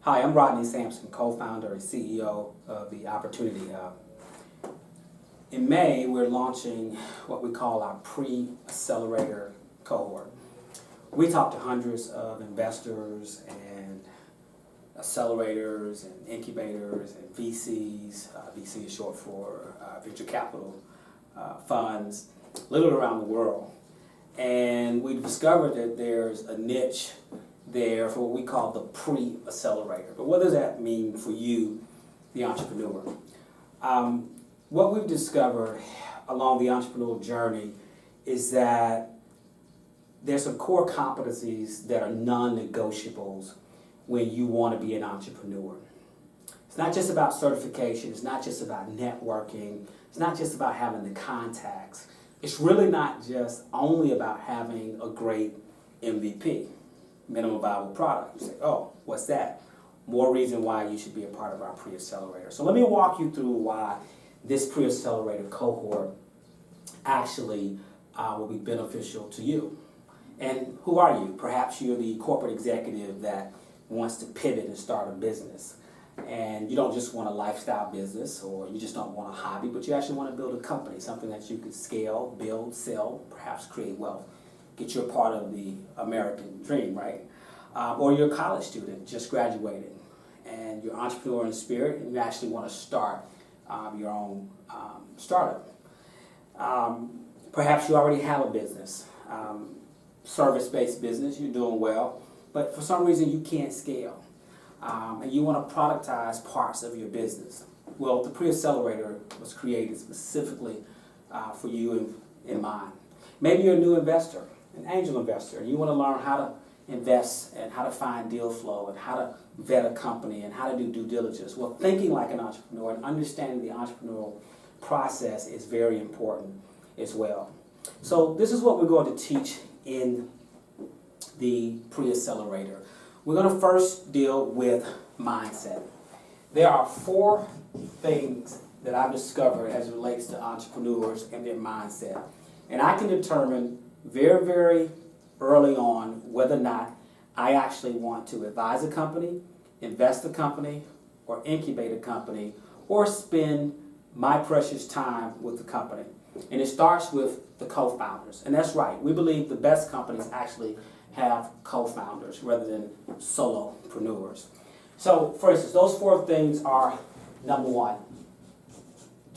Hi, I'm Rodney Sampson, co-founder and CEO of the Opportunity Hub. In May, we're launching what we call our pre-Accelerator cohort. We talk to hundreds of investors and accelerators and incubators and VCs. VC is short for venture capital funds, literally around the world. And we discovered that there's a niche there for what we call the pre-accelerator. But what does that mean for you, the entrepreneur? What we've discovered along the entrepreneurial journey is that there's some core competencies that are non-negotiables when you want to be an entrepreneur. It's not just about certification, it's not just about networking, it's not just about having the contacts. It's really not just only about having a great MVP, minimum viable product. You say, oh, what's that? More reason why you should be a part of our pre-accelerator. So let me walk you through why this pre-accelerator cohort actually will be beneficial to you. And who are you? Perhaps you're the corporate executive that wants to pivot and start a business. And you don't just want a lifestyle business, or you just don't want a hobby, but you actually want to build a company, something that you can scale, build, sell, perhaps create wealth. Get you a part of the American dream, right? Or you're a college student, just graduated, and you're an entrepreneur in spirit, and you actually want to start your own startup. Perhaps you already have a business, service-based business, you're doing well, but for some reason you can't scale, and you want to productize parts of your business. Well, the pre-accelerator was created specifically for you in mind. Maybe you're a new investor, an angel investor, and you want to learn how to invest and how to find deal flow and how to vet a company and how to do due diligence. Well, thinking like an entrepreneur and understanding the entrepreneurial process is very important as well. So this is what we're going to teach in the pre-accelerator. We're going to first deal with mindset. There are 4 things that I've discovered as it relates to entrepreneurs and their mindset. And I can determine very, very early on whether or not I actually want to advise a company, invest a company, or incubate a company, or spend my precious time with the company. And it starts with the co-founders. And that's right. We believe the best companies actually have co-founders rather than solopreneurs. So, for instance, those 4 things are, number 1,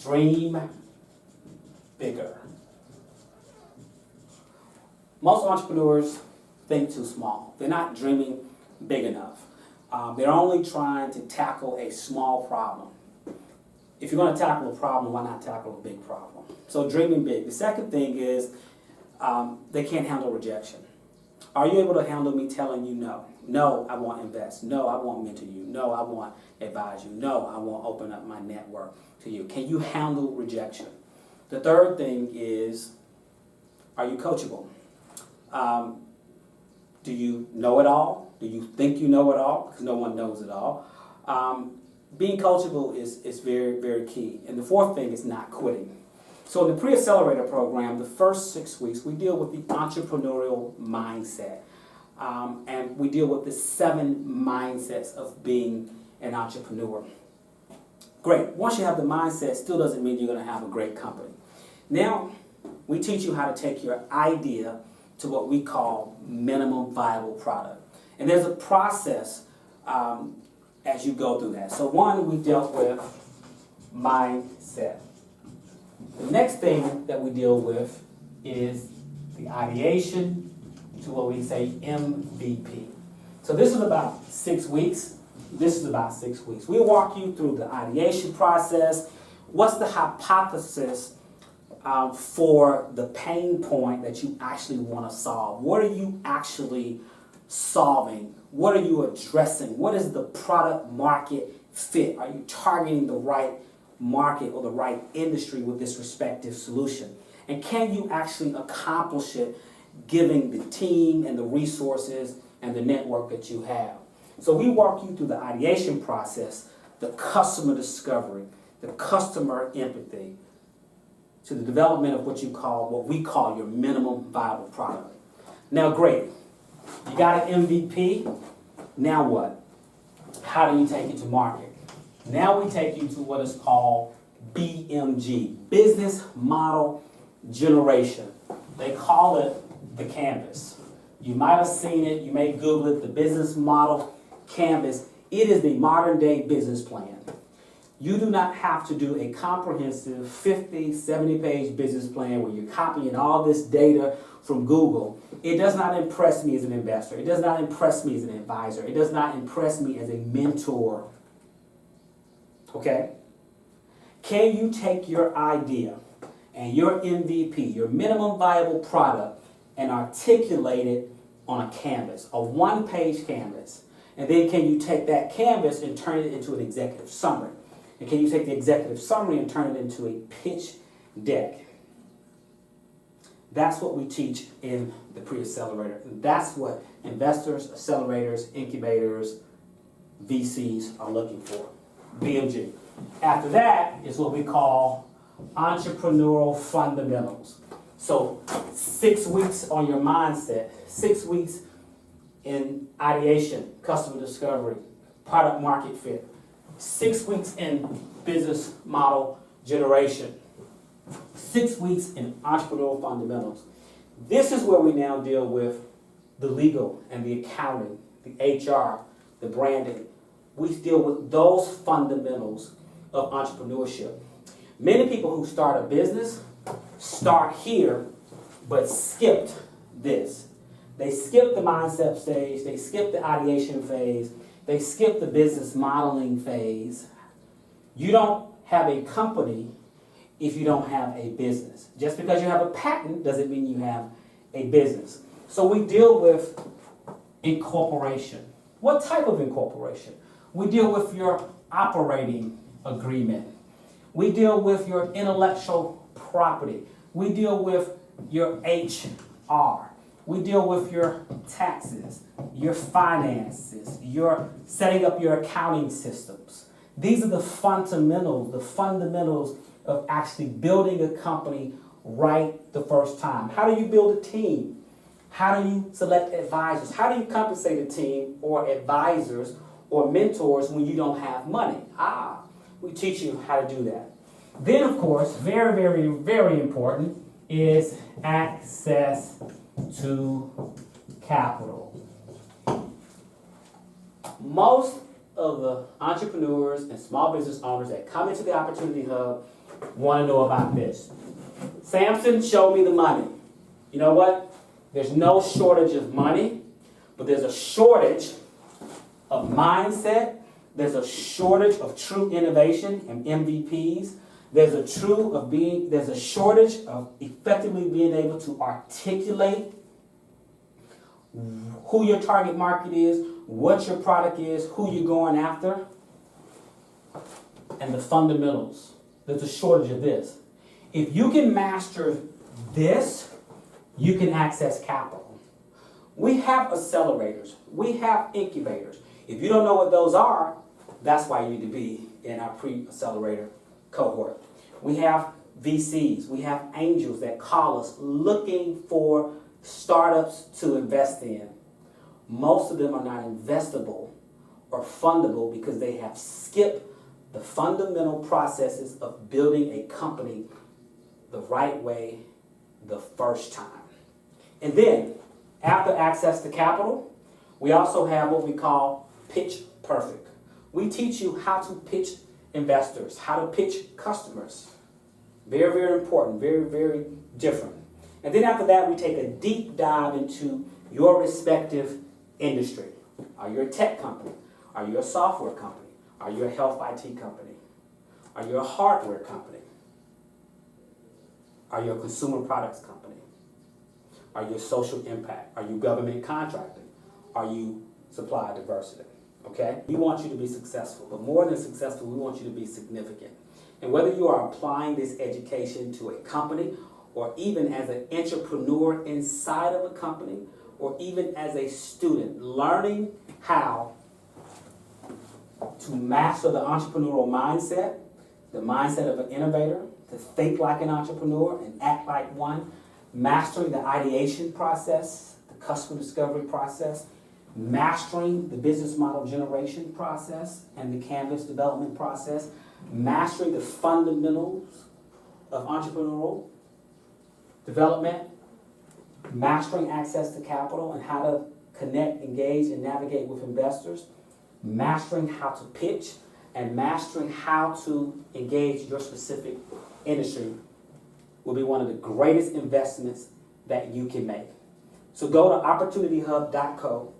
dream bigger. Most entrepreneurs think too small. They're not dreaming big enough. They're only trying to tackle a small problem. If you're going to tackle a problem, why not tackle a big problem? So dreaming big. The second thing is they can't handle rejection. Are you able to handle me telling you no? No, I won't invest. No, I won't mentor you. No, I won't advise you. No, I won't open up my network to you. Can you handle rejection? The third thing is, are you coachable? Do you know it all? Do you think you know it all? Because no one knows it all. Being coachable is very, very key. And the fourth thing is not quitting. So in the pre-accelerator program, the first 6 weeks, we deal with the entrepreneurial mindset. And we deal with the 7 mindsets of being an entrepreneur. Great. Once you have the mindset, still doesn't mean you're going to have a great company. Now, we teach you how to take your idea to what we call minimum viable product. And there's a process as you go through that. So 1, we dealt with mindset. The next thing that we deal with is the ideation to what we say MVP. So this is about 6 weeks. This is about 6 weeks. We walk you through the ideation process. What's the hypothesis for the pain point that you actually want to solve? What are you actually solving? What are you addressing? What is the product market fit? Are you targeting the right market or the right industry with this respective solution? And can you actually accomplish it given the team and the resources and the network that you have? So we walk you through the ideation process, the customer discovery, the customer empathy, to the development of what we call your minimum viable product. Now, great. You got an MVP. Now what? How do you take it to market? Now we take you to what is called BMG, Business Model Generation. They call it the canvas. You might have seen it, you may Google it, the business model canvas. It is the modern day business plan. You do not have to do a comprehensive 50, 70-page business plan where you're copying all this data from Google. It does not impress me as an investor. It does not impress me as an advisor. It does not impress me as a mentor. Okay? Can you take your idea and your MVP, your minimum viable product, and articulate it on a canvas, a one-page canvas? And then can you take that canvas and turn it into an executive summary? And can you take the executive summary and turn it into a pitch deck? That's what we teach in the pre-accelerator. That's what investors, accelerators, incubators, VCs are looking for. BMG. After that is what we call entrepreneurial fundamentals. So 6 weeks on your mindset, 6 weeks in ideation, customer discovery, product market fit, 6 weeks in business model generation, 6 weeks in entrepreneurial fundamentals. This is where we now deal with the legal and the accounting, the HR, the branding. We deal with those fundamentals of entrepreneurship. Many people who start a business start here, but skipped this. They skip the mindset stage, they skip the ideation phase, they skip the business modeling phase. You don't have a company if you don't have a business. Just because you have a patent doesn't mean you have a business. So we deal with incorporation. What type of incorporation? We deal with your operating agreement. We deal with your intellectual property. We deal with your HR. We deal with your taxes, your finances, your setting up your accounting systems. These are the fundamentals of actually building a company right the first time. How do you build a team? How do you select advisors? How do you compensate a team or advisors or mentors when you don't have money? We teach you how to do that. Then, of course, very, very, very important is access to capital. Most of the entrepreneurs and small business owners that come into the Opportunity Hub want to know about this. Samson, show me the money. You know what? There's no shortage of money, but there's a shortage of mindset. There's a shortage of true innovation and MVPs. There's a shortage of effectively being able to articulate who your target market is, what your product is, who you're going after, and the fundamentals. There's a shortage of this. If you can master this, you can access capital. We have accelerators. We have incubators. If you don't know what those are, that's why you need to be in our pre-accelerator cohort. We have VCs. We have angels that call us looking for startups to invest in. Most of them are not investable or fundable because they have skipped the fundamental processes of building a company the right way the first time. And then, after access to capital, we also have what we call pitch perfect. We teach you how to pitch investors, how to pitch customers. Very, very important, very, very different. And then after that, we take a deep dive into your respective industry. Are you a tech company? Are you a software company? Are you a health IT company? Are you a hardware company? Are you a consumer products company? Are you a social impact? Are you government contracting? Are you supply diversity? Okay? We want you to be successful, but more than successful, we want you to be significant. And whether you are applying this education to a company or even as an entrepreneur inside of a company or even as a student, learning how to master the entrepreneurial mindset, the mindset of an innovator, to think like an entrepreneur and act like one, mastering the ideation process, the customer discovery process, mastering the business model generation process and the canvas development process, mastering the fundamentals of entrepreneurial development, mastering access to capital and how to connect, engage, and navigate with investors, mastering how to pitch, and mastering how to engage your specific industry will be one of the greatest investments that you can make. So go to opportunityhub.co,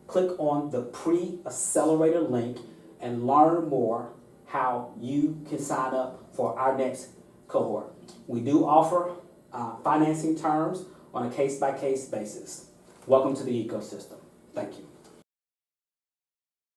click on the Pre-Accelerator link, and learn more how you can sign up for our next cohort. We do offer financing terms on a case-by-case basis. Welcome to the ecosystem. Thank you.